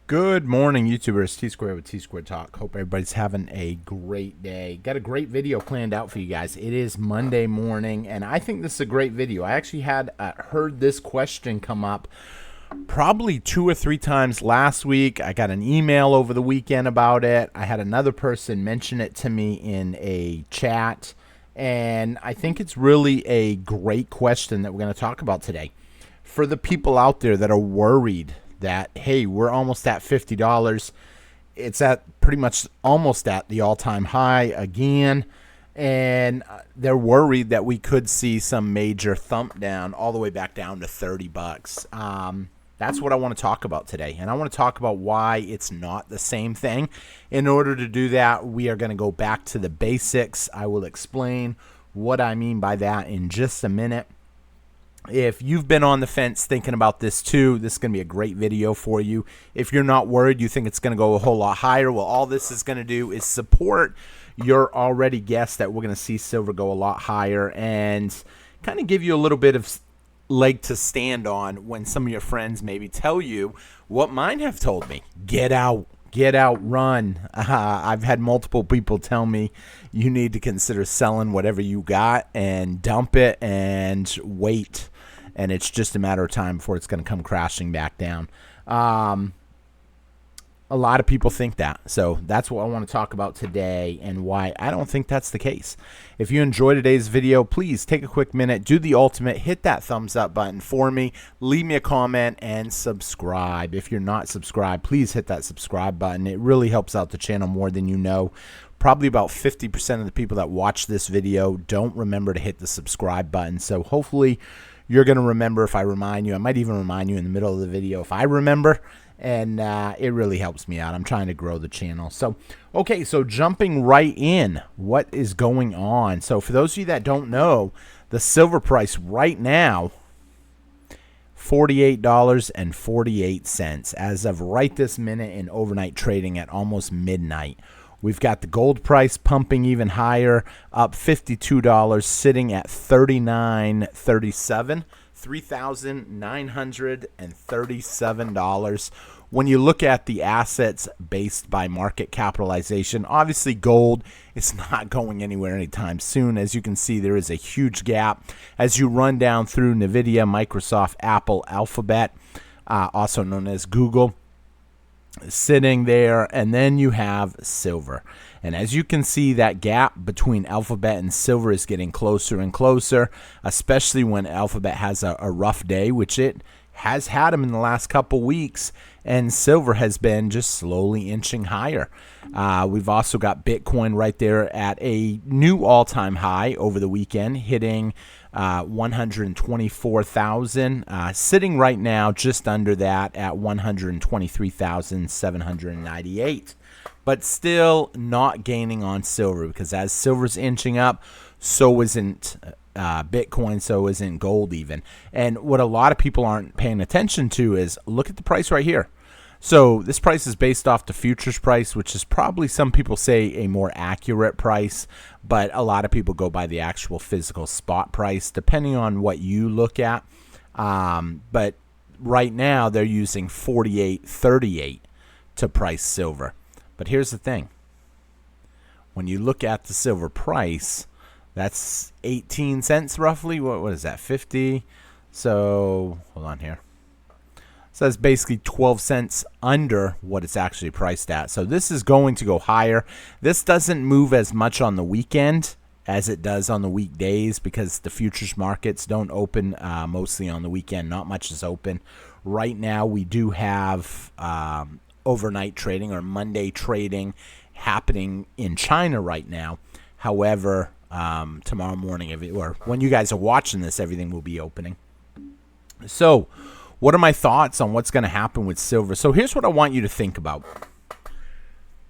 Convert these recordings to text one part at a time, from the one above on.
Good morning, YouTubers. T Squared with T Squared Talk. Hope everybody's having a great day. Got a great video planned out for you guys. It is Monday morning, and I think this is a great video. I actually had heard this question come up probably 2 or 3 times last week. I got an email over the weekend about it. I had another person mention it to me in a chat, and I think it's really a great question that we're going to talk about today. For the people out there that are worried that, hey, we're almost at $50. It's at pretty much almost at the all-time high again. And they're worried that we could see some major thump down all the way back down to $30. That's what I want to talk about today. And I want to talk about why it's not the same thing. In order to do that, we are going to go back to the basics. I will explain what I mean by that in just a minute. If you've been on the fence thinking about this too, this is going to be a great video for you. If you're not worried, you think it's going to go a whole lot higher, well, all this is going to do is support your already guess that we're going to see silver go a lot higher and kind of give you a little bit of leg to stand on when some of your friends maybe tell you what mine have told me. Get out. Get out, run. I've had multiple people tell me you need to consider selling whatever you got and dump it and wait. And it's just a matter of time before it's going to come crashing back down. A lot of people think that. So that's what I want to talk about today and why I don't think that's the case. If you enjoyed today's video, please take a quick minute, do the ultimate, hit that thumbs up button for me, leave me a comment, and subscribe. If you're not subscribed, please hit that subscribe button. It really helps out the channel more than you know. Probably about 50% of the people that watch this video don't remember to hit the subscribe button. So hopefully you're going to remember if I remind you. I might even remind you in the middle of the video if I remember. And it really helps me out. I'm trying to grow the channel. So, okay, so jumping right in, what is going on? So for those of you that don't know, the silver price right now, $48.48 as of right this minute in overnight trading at almost midnight. We've got the gold price pumping even higher, up $52, sitting at $39.37. $3,937. When you look at the assets based by market capitalization, obviously gold is not going anywhere anytime soon. As you can see, there is a huge gap as you run down through Nvidia, Microsoft, Apple, Alphabet, also known as Google, sitting there, and then you have silver. And as you can see, that gap between Alphabet and silver is getting closer and closer, especially when Alphabet has a rough day, which it has had them in the last couple weeks, and silver has been just slowly inching higher. We've also got Bitcoin right there at a new all-time high over the weekend, hitting 124,000, sitting right now just under that at 123,798. But still not gaining on silver, because as silver's inching up, so isn't Bitcoin, so isn't gold even. And what a lot of people aren't paying attention to is look at the price right here. So this price is based off the futures price, which is probably, some people say, a more accurate price, but a lot of people go by the actual physical spot price, depending on what you look at. But right now they're using 48.38 to price silver. But here's the thing. When you look at the silver price, that's 18 cents roughly. What is that, 50? So, hold on here. So that's basically 12 cents under what it's actually priced at. So this is going to go higher. This doesn't move as much on the weekend as it does on the weekdays, because the futures markets don't open mostly on the weekend. Not much is open. Right now we do have overnight trading or Monday trading happening in China right now. However, tomorrow morning, or when you guys are watching this, everything will be opening. So what are my thoughts on what's going to happen with silver? So here's what I want you to think about.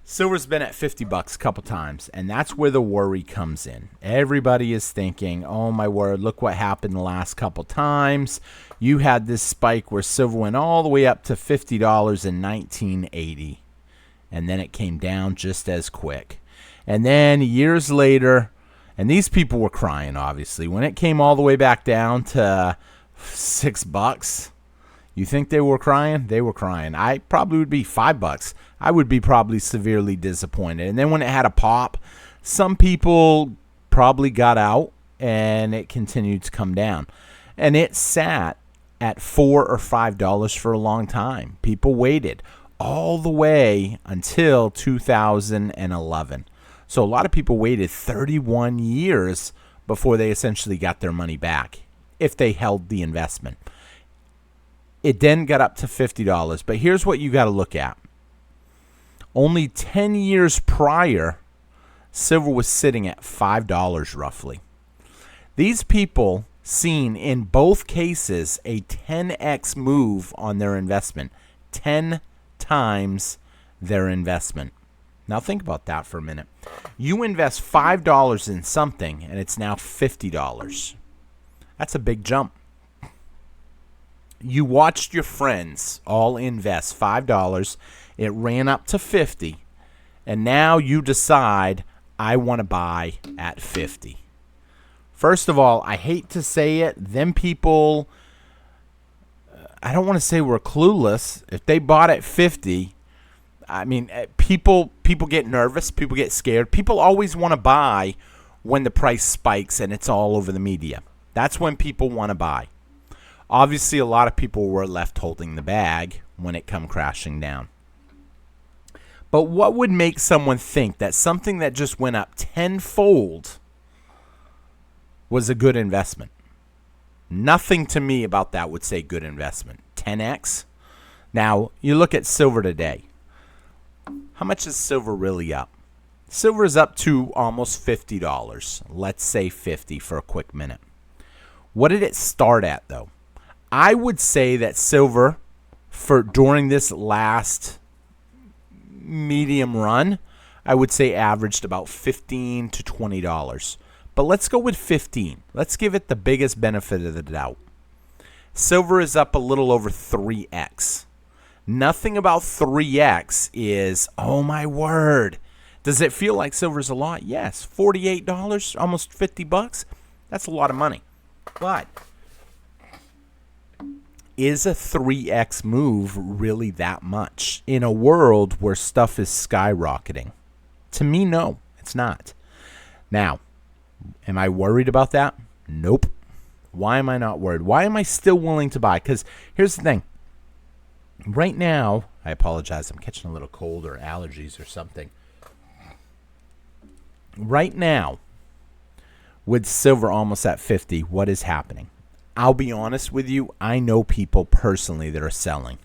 Silver's been at $50 a couple times, and that's where the worry comes in. Everybody is thinking, oh my word, look what happened the last couple times. You had this spike where silver went all the way up to $50 in 1980, and then it came down just as quick. And then years later, and these people were crying, obviously, when it came all the way back down to $6, You think they were crying? They were crying. I probably would be $5. I would be probably severely disappointed. And then when it had a pop, some people probably got out and it continued to come down. And it sat at $4 or $5 for a long time. People waited all the way until 2011. So a lot of people waited 31 years before they essentially got their money back if they held the investment. It then got up to $50. But here's what you got to look at. Only 10 years prior, silver was sitting at $5 roughly. These people seen in both cases a 10x move on their investment. 10 times their investment. Now think about that for a minute. You invest $5 in something and it's now $50. That's a big jump. You watched your friends all invest $5. It ran up to $50. And now you decide, I want to buy at $50. First of all, I hate to say it, them people, I don't want to say we're clueless. If they bought at 50, I mean, people get nervous, people get scared. People always want to buy when the price spikes and it's all over the media. That's when people want to buy. Obviously, a lot of people were left holding the bag when it come crashing down. But what would make someone think that something that just went up tenfold was a good investment? Nothing to me about that would say good investment. 10x? Now, you look at silver today. How much is silver really up? Silver is up to almost $50. Let's say 50 for a quick minute. What did it start at, though? I would say that silver, for during this last medium run, I would say averaged about $15 to $20. But let's go with 15. Let's give it the biggest benefit of the doubt. Silver is up a little over 3x. Nothing about 3x is, oh my word. Does it feel like silver's a lot? Yes. $48, almost $50. That's a lot of money. But is a 3x move really that much in a world where stuff is skyrocketing? To me, no, it's not. Now, am I worried about that? Nope. Why am I not worried? Why am I still willing to buy? Because here's the thing. Right now, I apologize. I'm catching a little cold or allergies or something. Right now, with silver almost at 50, what is happening? I'll be honest with you. I know people personally that are selling.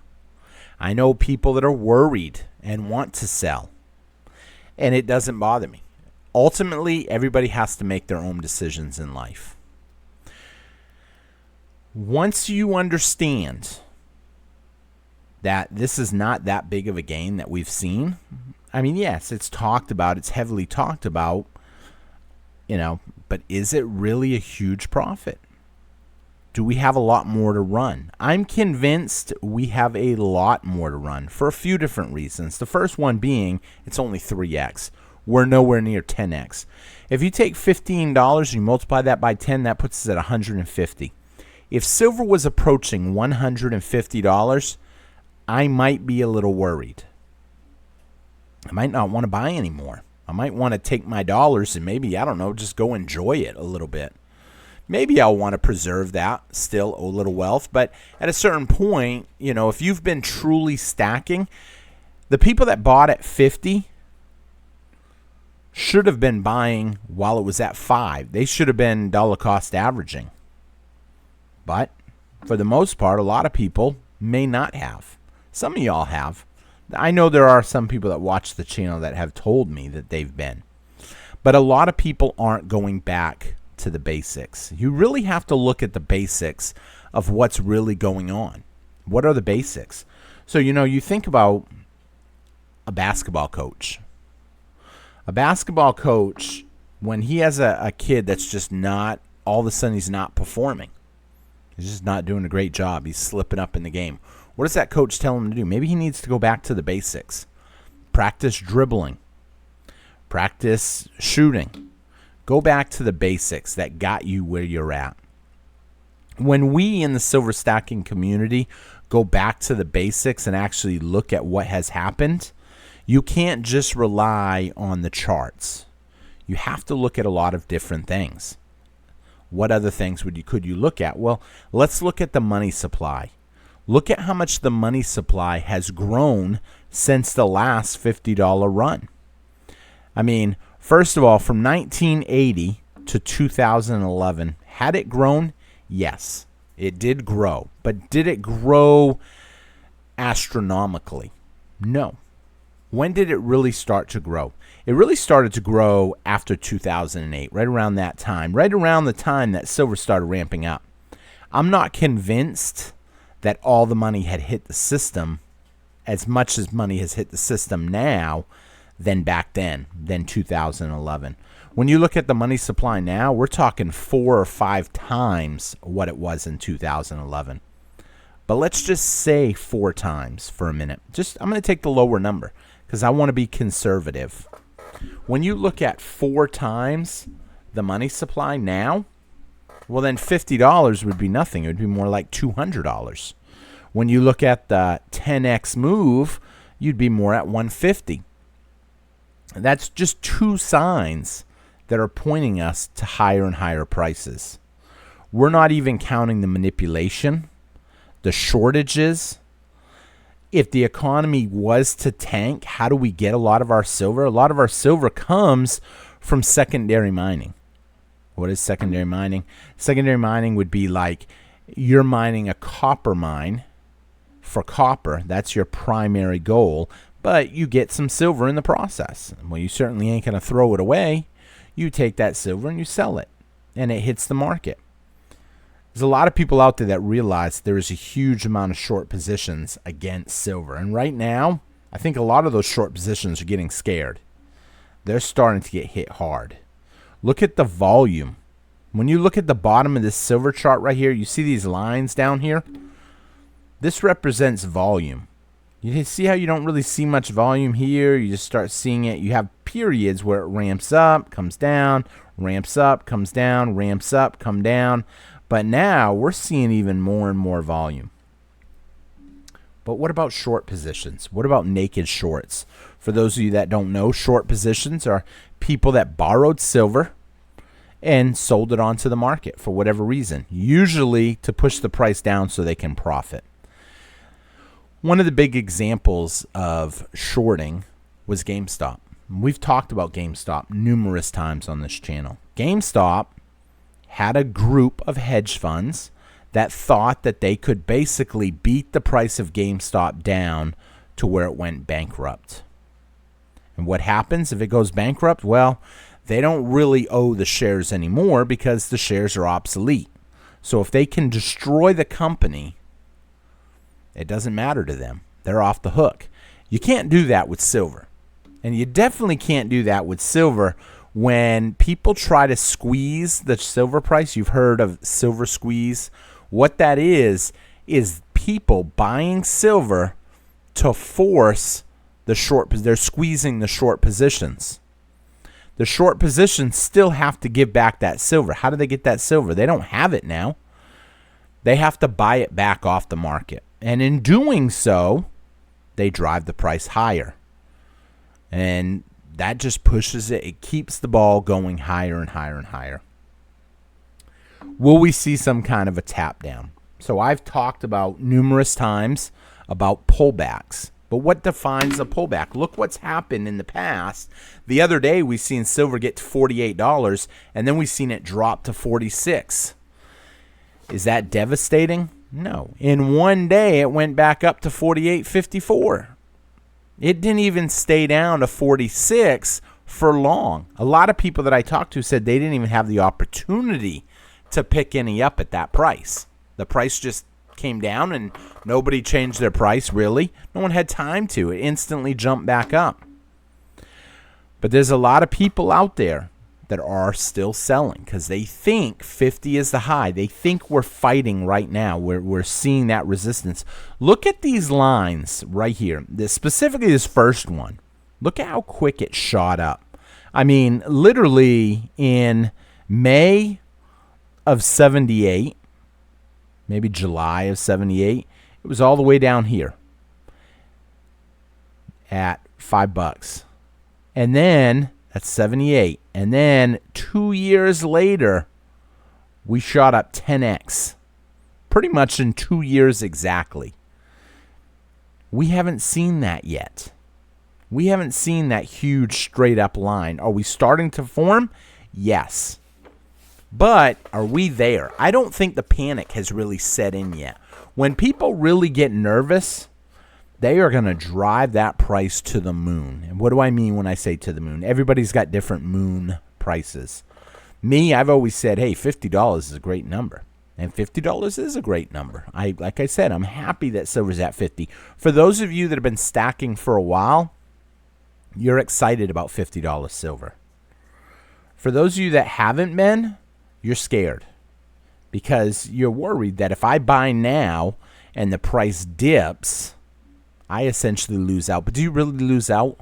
I know people that are worried and want to sell. And it doesn't bother me. Ultimately, everybody has to make their own decisions in life. Once you understand that this is not that big of a gain that we've seen, I mean, yes, it's talked about, it's heavily talked about, but is it really a huge profit? Do we have a lot more to run? I'm convinced we have a lot more to run for a few different reasons. The first one being it's only 3x. We're nowhere near 10x. If you take $15 and you multiply that by 10, that puts us at $150. If silver was approaching $150, I might be a little worried. I might not want to buy anymore. I might want to take my dollars and maybe, I don't know, just go enjoy it a little bit. Maybe I'll want to preserve that, still a little wealth. But at a certain point, if you've been truly stacking, the people that bought at 50 should have been buying while it was at 5. They should have been dollar cost averaging. But for the most part, a lot of people may not have. Some of y'all have. I know there are some people that watch the channel that have told me that they've been. But a lot of people aren't going back to the basics. You really have to look at the basics of what's really going on. What are the basics? So, you think about a basketball coach. A basketball coach, when he has a kid that's just not, all of a sudden he's not performing. He's just not doing a great job. He's slipping up in the game. What does that coach tell him to do? Maybe he needs to go back to the basics. Practice dribbling. Practice shooting. Go back to the basics that got you where you're at. When we in the silver stacking community go back to the basics and actually look at what has happened, you can't just rely on the charts. You have to look at a lot of different things. What other things could you look at? Well, let's look at the money supply. Look at how much the money supply has grown since the last $50 run. I mean, first of all, from 1980 to 2011, had it grown? Yes, it did grow. But did it grow astronomically? No. When did it really start to grow? It really started to grow after 2008, right around that time, right around the time that silver started ramping up. I'm not convinced that all the money had hit the system as much as money has hit the system now than back then, than 2011. When you look at the money supply now, we're talking 4 or 5 times what it was in 2011. But let's just say 4 times for a minute. I'm going to take the lower number because I want to be conservative. When you look at 4 times the money supply now, well, then $50 would be nothing. It would be more like $200. When you look at the 10x move, you'd be more at $150. That's just 2 signs that are pointing us to higher and higher prices. We're not even counting the manipulation, the shortages. If the economy was to tank, how do we get a lot of our silver? A lot of our silver comes from secondary mining. What is secondary mining? Secondary mining would be like you're mining a copper mine for copper. That's your primary goal, but you get some silver in the process. Well, you certainly ain't going to throw it away. You take that silver and you sell it, and it hits the market. There's a lot of people out there that realize there is a huge amount of short positions against silver. And right now, I think a lot of those short positions are getting scared. They're starting to get hit hard. Look at the volume. When you look at the bottom of this silver chart right here, you see these lines down here? This represents volume. You see how you don't really see much volume here? You just start seeing it. You have periods where it ramps up, comes down, ramps up, comes down, ramps up, come down. But now we're seeing even more and more volume. But what about short positions? What about naked shorts? For those of you that don't know, short positions are people that borrowed silver and sold it onto the market for whatever reason, usually to push the price down so they can profit. One of the big examples of shorting was GameStop. We've talked about GameStop numerous times on this channel. GameStop had a group of hedge funds that thought that they could basically beat the price of GameStop down to where it went bankrupt. And what happens if it goes bankrupt? Well, they don't really owe the shares anymore because the shares are obsolete. So if they can destroy the company, it doesn't matter to them. They're off the hook. You can't do that with silver. And you definitely can't do that with silver when people try to squeeze the silver price. You've heard of silver squeeze. What that is people buying silver to force the short. They're squeezing the short positions. The short positions still have to give back that silver. How do they get that silver? They don't have it now. They have to buy it back off the market. And in doing so, they drive the price higher. And that just pushes it. It keeps the ball going higher and higher and higher. Will we see some kind of a tap down? So I've talked about numerous times about pullbacks. But what defines a pullback? Look what's happened in the past. The other day we seen silver get to $48 and then we seen it drop to $46. Is that devastating? No. In one day it went back up to $48.54. It didn't even stay down to 46 for long. A lot of people that I talked to said they didn't even have the opportunity to pick any up at that price. The price just came down and nobody changed their price, really. No one had time to. It instantly jumped back up. But there's a lot of people out there that are still selling because they think 50 is the high. They think we're fighting right now. We're seeing that resistance. Look at these lines right here. Specifically this first one. Look at how quick it shot up. I mean, literally in May of 78, maybe July of 78, it was all the way down here at $5. And then that's 78. And then 2 years later, we shot up 10x. Pretty much in 2 years exactly. We haven't seen that yet. We haven't seen that huge straight up line. Are we starting to form? Yes. But are we there? I don't think the panic has really set in yet. When people really get nervous, they are going to drive that price to the moon. And what do I mean when I say to the moon? Everybody's got different moon prices. Me, I've always said, hey, $50 is a great number. And $50 is a great number. Like I said, I'm happy that silver's at 50. For those of you that have been stacking for a while, you're excited about $50 silver. For those of you that haven't been, you're scared. Because you're worried that if I buy now and the price dips, I essentially lose out. But do you really lose out?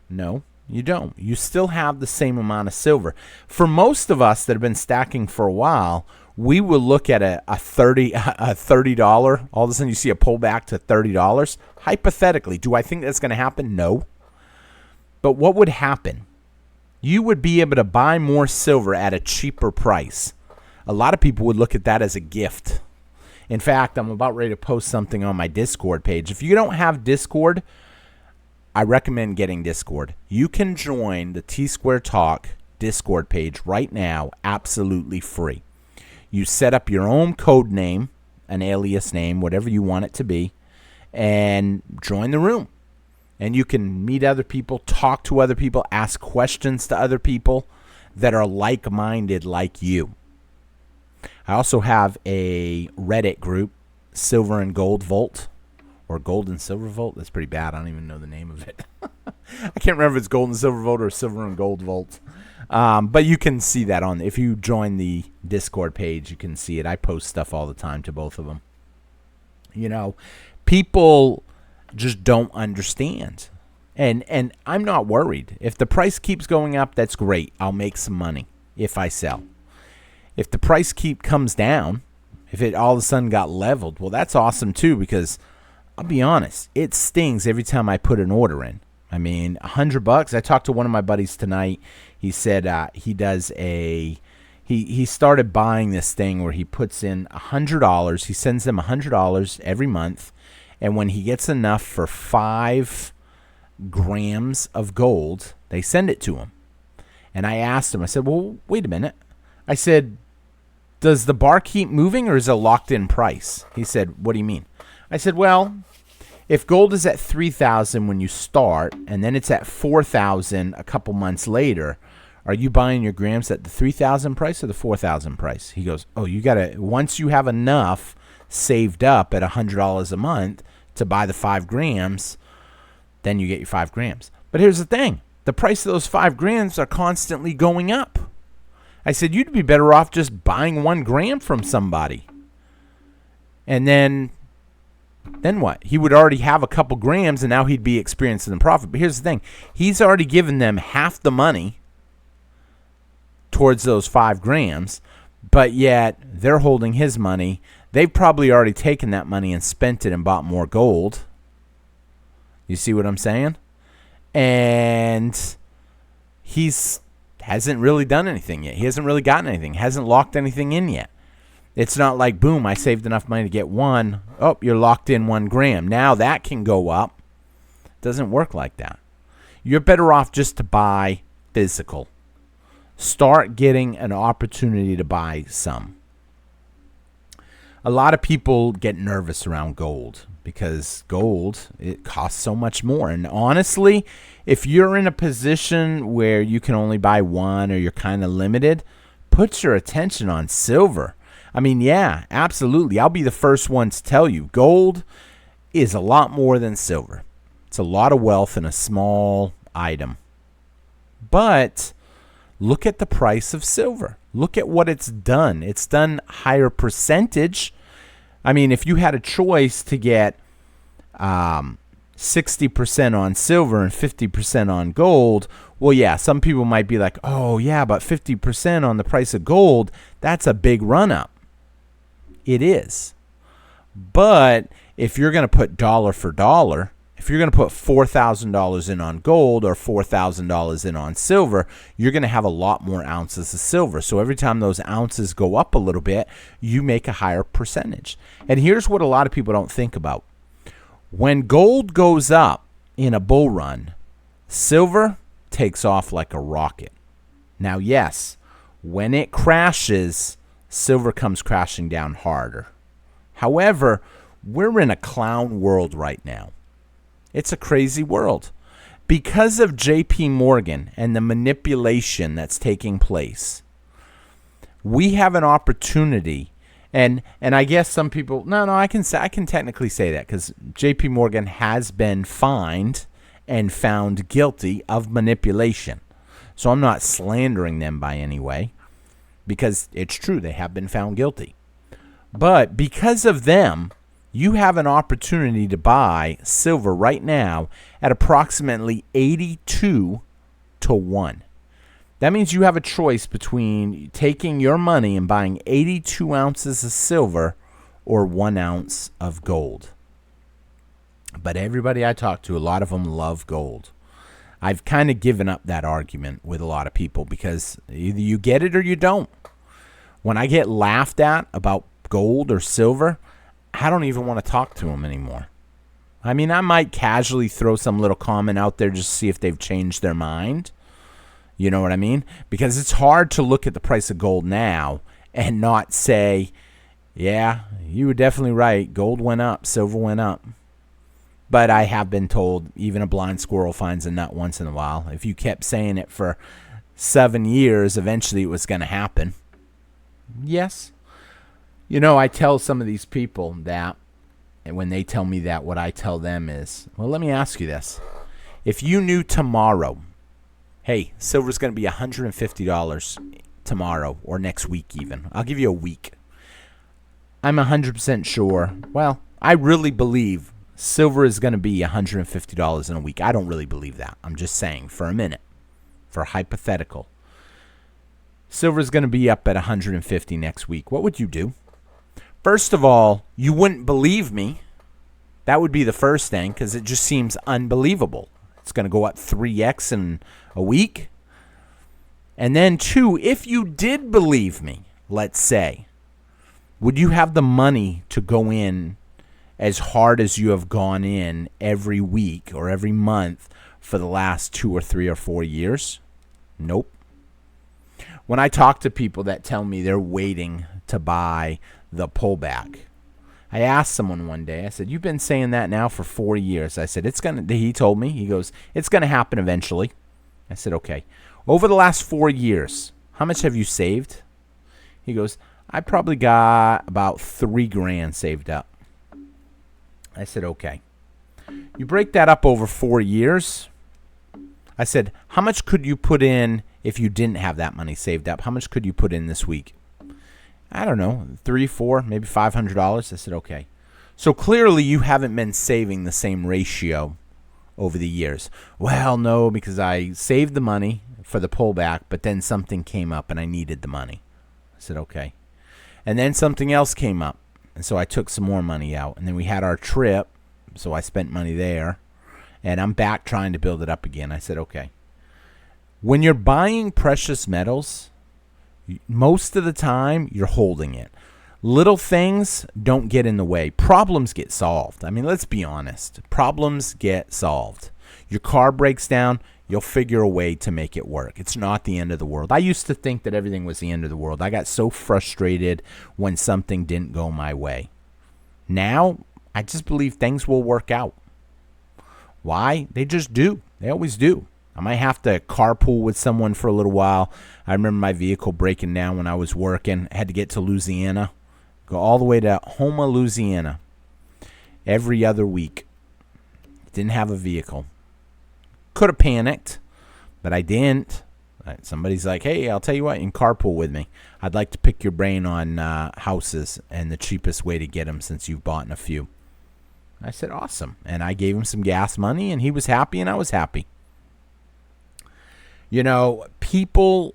No, you don't. You still have the same amount of silver. For most of us that have been stacking for a while, we will look at a $30. All of a sudden you see a pullback to $30. Hypothetically, do I think that's going to happen? No. But what would happen? You would be able to buy more silver at a cheaper price. A lot of people would look at that as a gift. In fact, I'm about ready to post something on my Discord page. If you don't have Discord, I recommend getting Discord. You can join the T-Square Talk Discord page right now, absolutely free. You set up your own code name, an alias name, whatever you want it to be, and join the room. And you can meet other people, talk to other people, ask questions to other people that are like-minded like you. I also have a Reddit group, Silver and Gold Vault, or Gold and Silver Vault. That's pretty bad. I don't even know the name of it. I can't remember if it's Gold and Silver Vault or Silver and Gold Vault. But you can see that on, if you join the Discord page, you can see it. I post stuff all the time to both of them. You know, people just don't understand. And I'm not worried. If the price keeps going up, that's great. I'll make some money if I sell. If the price comes down, if it all of a sudden got leveled, well, that's awesome too, because I'll be honest, it stings every time I put an order in. I mean, $100. I talked to one of my buddies tonight. He said he started buying this thing where he puts in $100. He sends them $100 every month, and when he gets enough for 5 grams of gold, they send it to him. And I asked him, I said, well, wait a minute. I said, does the bar keep moving or is it a locked-in price? He said, what do you mean? I said, well, if gold is at 3,000 when you start and then it's at 4,000 a couple months later, are you buying your grams at the 3,000 price or the 4,000 price? He goes, oh, you got to, once you have enough saved up at $100 a month to buy the 5 grams, then you get your 5 grams. But here's the thing. The price of those 5 grams are constantly going up. I said, you'd be better off just buying 1 gram from somebody. And then what? He would already have a couple grams, and now he'd be experiencing the profit. But here's the thing. He's already given them half the money towards those 5 grams, but yet they're holding his money. They've probably already taken that money and spent it and bought more gold. You see what I'm saying? And hasn't really done anything yet. He hasn't really gotten anything. Hasn't locked anything in yet. It's not like, boom, I saved enough money to get 1. Oh, you're locked in 1 gram. Now that can go up. Doesn't work like that. You're better off just to buy physical. Start getting an opportunity to buy some. A lot of people get nervous around gold because gold, it costs so much more. And honestly, if you're in a position where you can only buy 1 or you're kind of limited, put your attention on silver. I mean, yeah, absolutely. I'll be the first one to tell you, gold is a lot more than silver. It's a lot of wealth in a small item. But look at the price of silver. Look at what it's done. It's done higher percentage. I mean, if you had a choice to get 60% on silver and 50% on gold, well, yeah, some people might be like, oh, yeah, but 50% on the price of gold, that's a big run-up. It is. But if you're going to put dollar for dollar, if you're going to put $4,000 in on gold or $4,000 in on silver, you're going to have a lot more ounces of silver. So every time those ounces go up a little bit, you make a higher percentage. And here's what a lot of people don't think about. When gold goes up in a bull run, silver takes off like a rocket. Now, yes, when it crashes, silver comes crashing down harder. However, we're in a clown world right now. It's a crazy world. Because of JP Morgan and the manipulation that's taking place, we have an opportunity. And I guess some people, I can technically say that because JP Morgan has been fined and found guilty of manipulation. So I'm not slandering them by any way, because it's true, they have been found guilty. But because of them, you have an opportunity to buy silver right now at approximately 82 to 1. That means you have a choice between taking your money and buying 82 ounces of silver or 1 ounce of gold. But everybody I talk to, a lot of them love gold. I've kind of given up that argument with a lot of people because either you get it or you don't. When I get laughed at about gold or silver, I don't even want to talk to them anymore. I mean, I might casually throw some little comment out there just to see if they've changed their mind. You know what I mean? Because it's hard to look at the price of gold now and not say, yeah, you were definitely right. Gold went up, silver went up. But I have been told even a blind squirrel finds a nut once in a while. If you kept saying it for 7 years, eventually it was going to happen. Yes. You know, I tell some of these people that, and when they tell me that, what I tell them is, well, let me ask you this. If you knew tomorrow, hey, silver's going to be $150 tomorrow or next week even. I'll give you a week. I'm 100% sure. Well, I really believe silver is going to be $150 in a week. I don't really believe that. I'm just saying for a minute, for hypothetical. Silver is going to be up at 150 next week. What would you do? First of all, you wouldn't believe me. That would be the first thing because it just seems unbelievable. It's going to go up 3x in a week. And then 2, if you did believe me, let's say, would you have the money to go in as hard as you have gone in every week or every month for the last 2 or 3 or 4 years? Nope. When I talk to people that tell me they're waiting to buy the pullback, I asked someone one day, I said, you've been saying that now for 4 years. I said, he told me, he goes, it's going to happen eventually. I said, okay. Over the last 4 years, how much have you saved? He goes, I probably got about $3,000 saved up. I said, okay. You break that up over 4 years. I said, how much could you put in if you didn't have that money saved up? How much could you put in this week? I don't know, 3, 4, maybe $500. I said, okay. So clearly you haven't been saving the same ratio over the years. Well, no, because I saved the money for the pullback, but then something came up and I needed the money. I said, okay. And then something else came up. And so I took some more money out. And then we had our trip, so I spent money there. And I'm back trying to build it up again. I said, okay. When you're buying precious metals, most of the time you're holding it. Little things don't get in the way. Problems get solved. I mean, let's be honest. Problems get solved. Your car breaks down, you'll figure a way to make it work. It's not the end of the world. I used to think that everything was the end of the world. I got so frustrated when something didn't go my way. Now, I just believe things will work out. Why? They just do. They always do. I might have to carpool with someone for a little while. I remember my vehicle breaking down when I was working. I had to get to Louisiana, go all the way to Houma, Louisiana, every other week. Didn't have a vehicle. Could have panicked, but I didn't. Somebody's like, hey, I'll tell you what, you can carpool with me. I'd like to pick your brain on houses and the cheapest way to get them since you've bought a few. I said, awesome. And I gave him some gas money, and he was happy, and I was happy. You know, people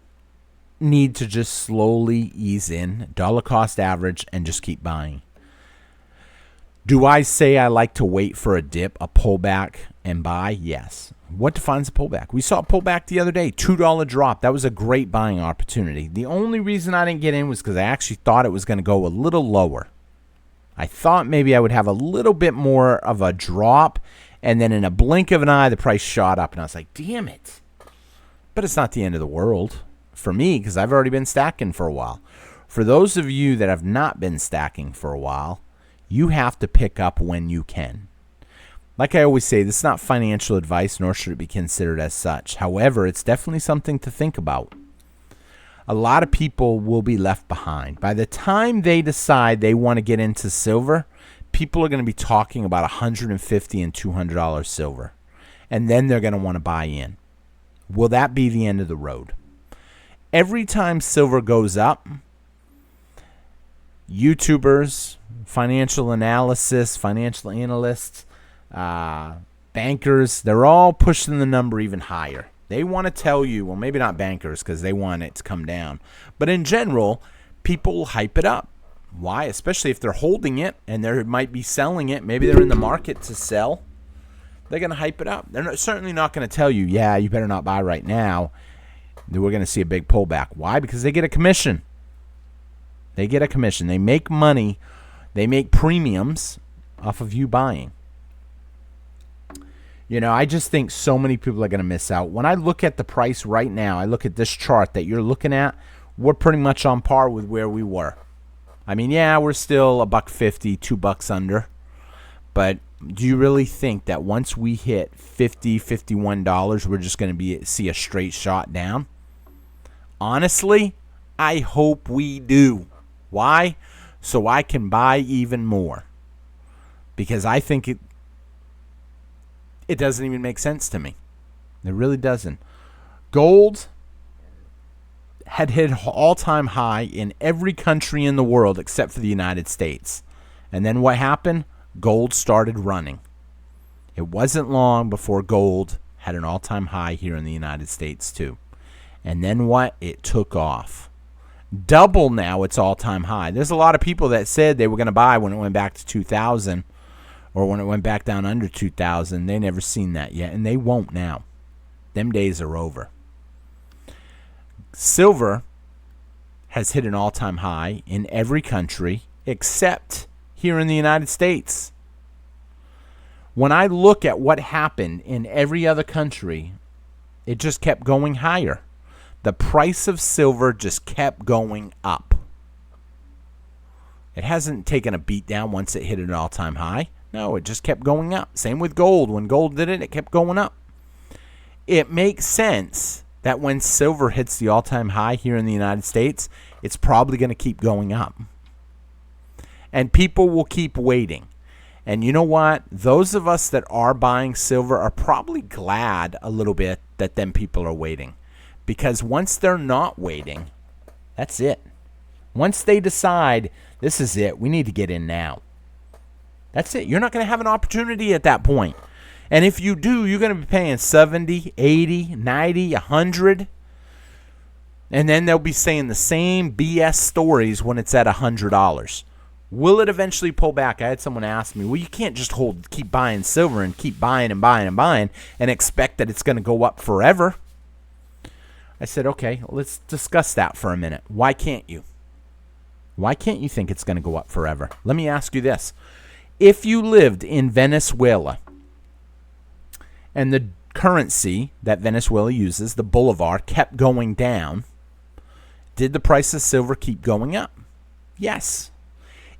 need to just slowly ease in, dollar cost average, and just keep buying. Do I say I like to wait for a dip, a pullback, and buy? Yes. What defines a pullback? We saw a pullback the other day, $2 drop. That was a great buying opportunity. The only reason I didn't get in was because I actually thought it was going to go a little lower. I thought maybe I would have a little bit more of a drop, and then in a blink of an eye, the price shot up, and I was like, damn it. But it's not the end of the world for me because I've already been stacking for a while. For those of you that have not been stacking for a while, you have to pick up when you can. Like I always say, this is not financial advice, nor should it be considered as such. However, it's definitely something to think about. A lot of people will be left behind. By the time they decide they want to get into silver, people are going to be talking about $150 and $200 silver. And then they're going to want to buy in. Will that be the end of the road? Every time silver goes up, YouTubers, financial analysis, financial analysts, bankers, they're all pushing the number even higher. They want to tell you, well, maybe not bankers because they want it to come down. But in general, people will hype it up. Why? Especially if they're holding it and they might be selling it. Maybe they're in the market to sell. They're going to hype it up. They're certainly not going to tell you, yeah, you better not buy right now. We're going to see a big pullback. Why? Because they get a commission. They get a commission. They make money. They make premiums off of you buying. You know, I just think so many people are going to miss out. When I look at the price right now, I look at this chart that you're looking at, we're pretty much on par with where we were. I mean, yeah, we're still $1.50, $2 under. But do you really think that once we hit $50, $51, we're just going to see a straight shot down? Honestly, I hope we do. Why? So I can buy even more. Because I think it doesn't even make sense to me. It really doesn't. Gold had hit all-time high in every country in the world except for the United States. And then what happened? Gold started running. It wasn't long before gold had an all-time high here in the United States too. And then what? It took off. Double now its all-time high. There's a lot of people that said they were going to buy when it went back to 2000 or when it went back down under 2000. They never seen that yet, and they won't now. Them days are over. Silver has hit an all-time high in every country except here in the United States. When I look at what happened in every other country, it just kept going higher. The price of silver just kept going up. It hasn't taken a beat down once it hit an all-time high. No, it just kept going up. Same with gold. When gold did it, it kept going up. It makes sense that when silver hits the all-time high here in the United States, it's probably going to keep going up. And people will keep waiting. And you know what? Those of us that are buying silver are probably glad a little bit that them people are waiting. Because once they're not waiting, that's it. Once they decide, this is it, we need to get in now. That's it. You're not going to have an opportunity at that point. And if you do, you're going to be paying 70, 80, 90, 100. And then they'll be saying the same BS stories when it's at $100. Will it eventually pull back? I had someone ask me, well, you can't just keep buying silver and keep buying and buying and buying and expect that it's going to go up forever. I said, okay, let's discuss that for a minute. Why can't you? Why can't you think it's going to go up forever? Let me ask you this. If you lived in Venezuela and the currency that Venezuela uses, the bolivar, kept going down, did the price of silver keep going up? Yes.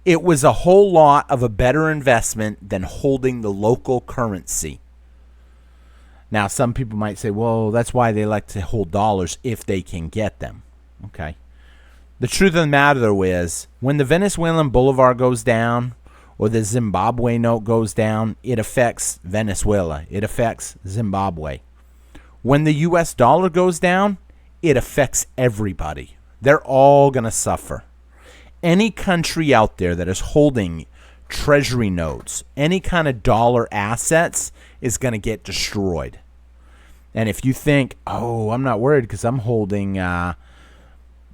It was a whole lot of a better investment than holding the local currency. Now, some people might say, well, that's why they like to hold dollars if they can get them. Okay. The truth of the matter is, when the Venezuelan bolivar goes down or the Zimbabwe note goes down, it affects Venezuela. It affects Zimbabwe. When the U.S. dollar goes down, it affects everybody. They're all going to suffer. Any country out there that is holding treasury notes, any kind of dollar assets, is going to get destroyed. And if you think, oh, I'm not worried because I'm holding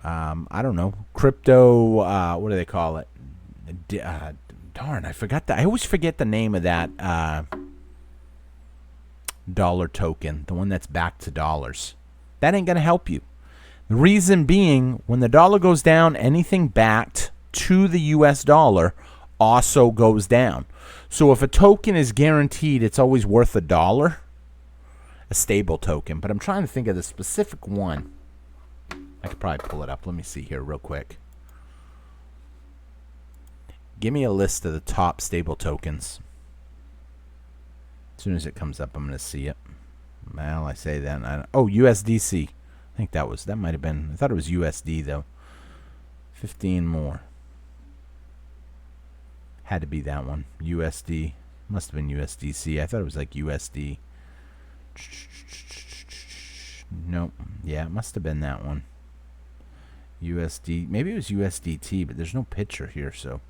I don't know, crypto, what do they call it? Darn, I forgot that. I always forget the name of that dollar token, the one that's backed to dollars. That ain't going to help you. The reason being, when the dollar goes down, anything backed to the US dollar also goes down. So if a token is guaranteed it's always worth $1, a stable token, but I'm trying to think of the specific one. I could probably pull it up. Let me see here real quick. Give me a list of the top stable tokens. As soon as it comes up, I'm going to see it. Well, I say that. Oh, USDC. I think that might have been. I thought it was USD, though. 15 more. Had to be that one. USD. Must have been USDC. I thought it was like USD. Nope. Yeah, it must have been that one. USD. Maybe it was USDT, but there's no picture here, so.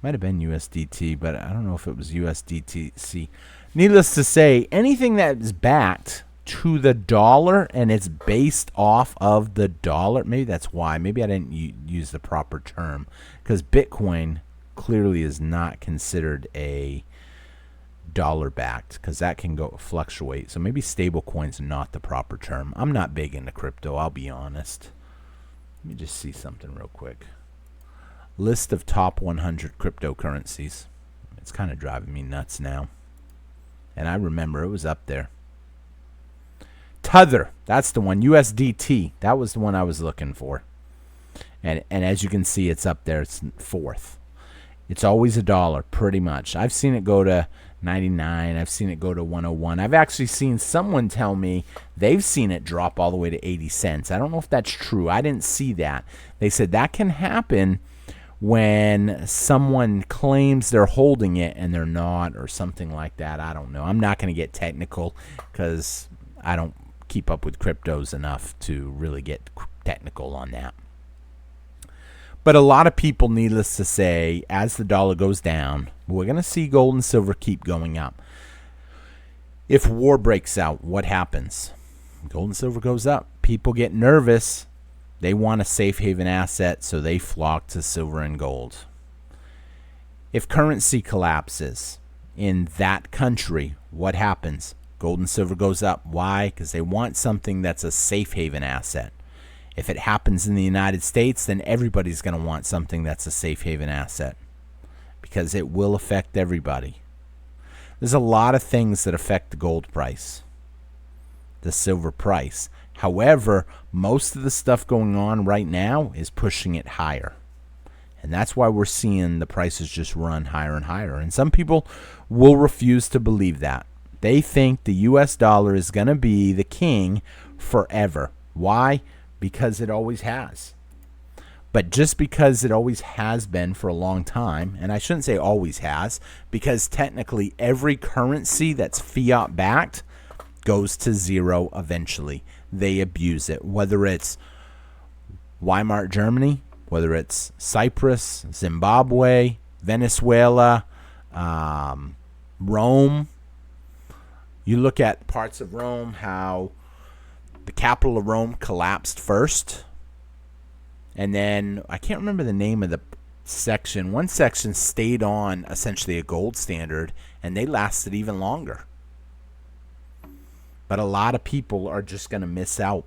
Might have been USDT, but I don't know if it was USDTC. Needless to say, anything that is backed to the dollar and it's based off of the dollar, maybe that's why. Maybe I didn't use the proper term, because Bitcoin clearly is not considered a dollar backed, because that can go fluctuate. So maybe stable coin's not the proper term. I'm not big into crypto, I'll be honest. Let me just see something real quick. List of top 100 cryptocurrencies. It's kind of driving me nuts now. And I remember it was up there. Tether, that's the one. USDT, that was the one I was looking for. And as you can see, it's up there. It's fourth. It's always $1, pretty much. I've seen it go to 99. I've seen it go to 101. I've actually seen someone tell me they've seen it drop all the way to 80 cents. I don't know if that's true. I didn't see that. They said that can happen when someone claims they're holding it and they're not, or something like that. I don't know. I'm not going to get technical because I don't keep up with cryptos enough to really get technical on that. But a lot of people, needless to say, as the dollar goes down, we're going to see gold and silver keep going up. If war breaks out, what happens? Gold and silver goes up. People get nervous. They want a safe haven asset, so they flock to silver and gold. If currency collapses in that country, what happens? Gold and silver goes up. Why? Because they want something that's a safe haven asset. If it happens in the United States, then everybody's going to want something that's a safe haven asset, because it will affect everybody. There's a lot of things that affect the gold price, the silver price. However, most of the stuff going on right now is pushing it higher. And that's why we're seeing the prices just run higher and higher. And some people will refuse to believe that. They think the US dollar is going to be the king forever. Why? Because it always has. But just because it always has been for a long time, and I shouldn't say always has, because technically every currency that's fiat backed goes to zero eventually. They abuse it, whether it's Weimar Germany, whether it's Cyprus, Zimbabwe, Venezuela, Rome. You look at parts of Rome, how the capital of Rome collapsed first, and then I can't remember the name of the section. One section stayed on essentially a gold standard, and they lasted even longer. But a lot of people are just going to miss out.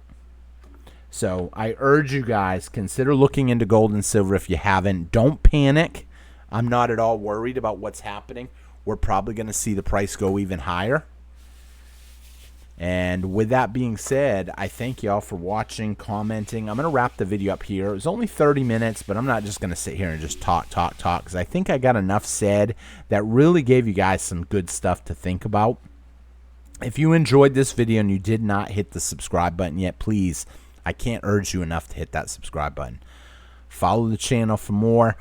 So I urge you guys, consider looking into gold and silver if you haven't. Don't panic. I'm not at all worried about what's happening. We're probably going to see the price go even higher. And with that being said, I thank y'all for watching, commenting. I'm going to wrap the video up here. It was only 30 minutes, but I'm not just going to sit here and just talk, because I think I got enough said that really gave you guys some good stuff to think about. If you enjoyed this video and you did not hit the subscribe button yet, please, I can't urge you enough to hit that subscribe button. Follow the channel for more.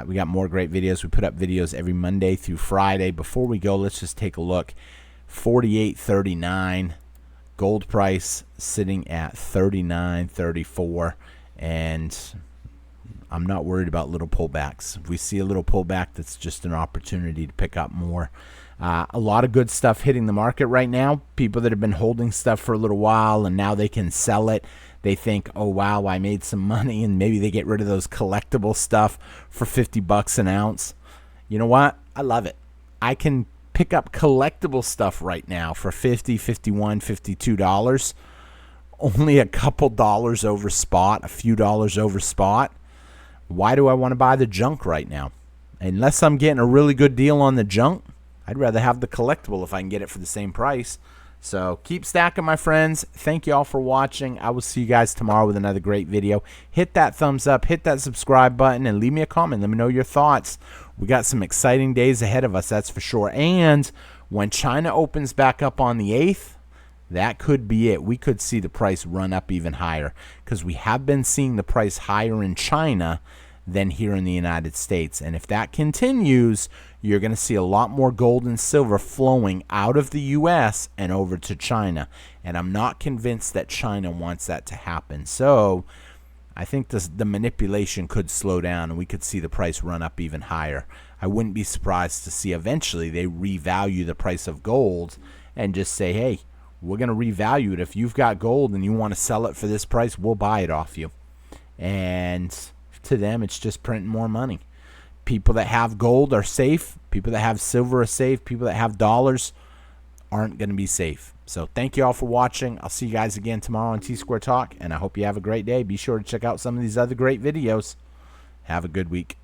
We got more great videos. We put up videos every Monday through Friday. Before we go, let's just take a look. 48.39, gold price sitting at 39.34, and I'm not worried about little pullbacks. If we see a little pullback, that's just an opportunity to pick up more. A lot of good stuff hitting the market right now. People that have been holding stuff for a little while and now they can sell it. they think, oh wow, I made some money, and maybe they get rid of those collectible stuff for 50 bucks an ounce. You know what? I love it. I can pick up collectible stuff right now for $50, $51, $52. Only a couple dollars over spot, a few dollars over spot. Why do I want to buy the junk right now? Unless I'm getting a really good deal on the junk, I'd rather have the collectible if I can get it for the same price. So keep stacking, my friends. Thank you all for watching. I will see you guys tomorrow with another great video. Hit that thumbs up, hit that subscribe button, and leave me a comment. Let me know your thoughts. We got some exciting days ahead of us, that's for sure. And when China opens back up on the 8th, that could be it. We could see the price run up even higher, because we have been seeing the price higher in China than here in the United States. And if that continues, you're going to see a lot more gold and silver flowing out of the U.S. and over to China. And I'm not convinced that China wants that to happen. So I think the manipulation could slow down, and we could see the price run up even higher. I wouldn't be surprised to see eventually they revalue the price of gold and just say, hey, we're going to revalue it. If you've got gold and you want to sell it for this price, we'll buy it off you. And to them, it's just printing more money. People that have gold are safe. People that have silver are safe. People that have dollars aren't going to be safe. So thank you all for watching. I'll see you guys again tomorrow on T-Square Talk, and I hope you have a great day. Be sure to check out some of these other great videos. Have a good week.